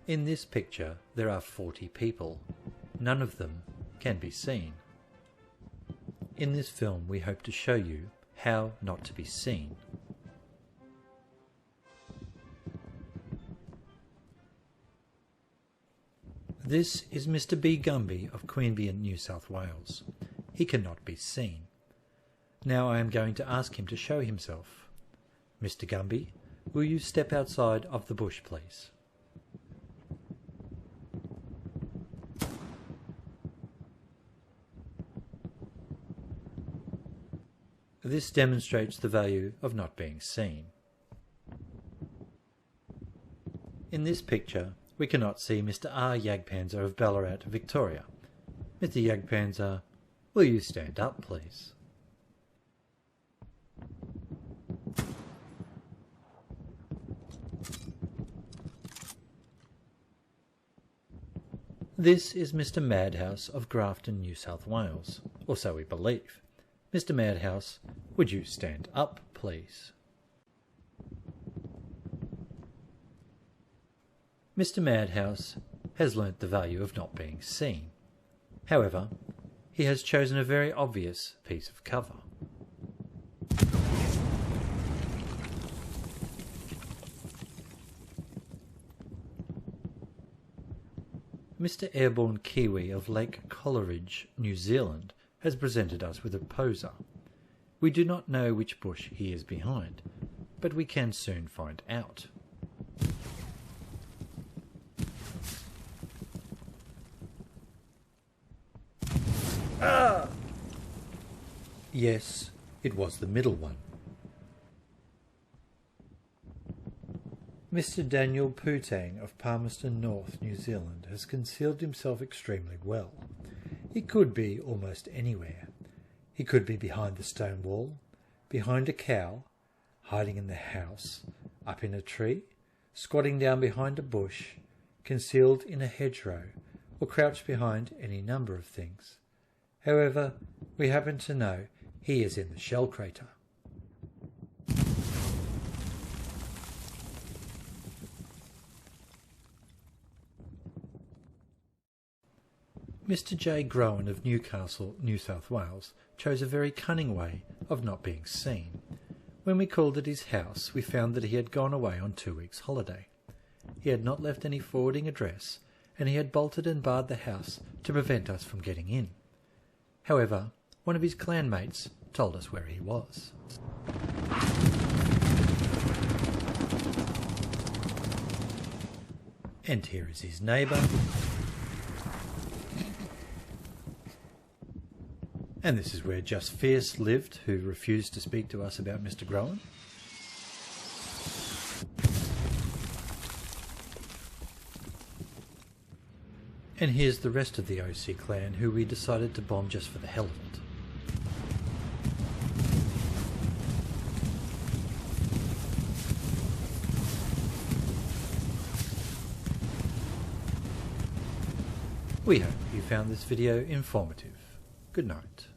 In this picture there are 40 people. None of them can be seen. In this film we hope to show you how not to be seen. This is Mr. B. Gumby of Queanbeyan, New South Wales. He cannot be seen. Now I am going to ask him to show himself. Mr. Gumby, will you step outside of the bush, please? This demonstrates the value of not being seen. In this picture, we cannot see Mr. R. Jagdpanzer of Ballarat, Victoria. Mr. Jagdpanzer, will you stand up, please? This is Mr. Madhouse of Grafton, New South Wales, or so we believe. Mr. Madhouse, would you stand up, please? Mr. Madhouse has learnt the value of not being seen. However, he has chosen a very obvious piece of cover. Mr. Airborne Kiwi of Lake Coleridge, New Zealand, has presented us with a poser. We do not know which bush he is behind, but we can soon find out. Ah! Yes, it was the middle one. Mr. Daniel Putang of Palmerston North, New Zealand, has concealed himself extremely well. He could be almost anywhere. He could be behind the stone wall, behind a cow, hiding in the house, up in a tree, squatting down behind a bush, concealed in a hedgerow, or crouched behind any number of things. However, we happen to know he is in the shell crater. Mr. J. Growan of Newcastle, New South Wales, chose a very cunning way of not being seen. When we called at his house, we found that he had gone away on 2 weeks' holiday. He had not left any forwarding address, and he had bolted and barred the house to prevent us from getting in. However, one of his clanmates told us where he was. And here is his neighbour. And this is where Just Fierce lived, who refused to speak to us about Mr. Growan. And here's the rest of the OC clan, who we decided to bomb just for the hell of it. We hope you found this video informative. Good night.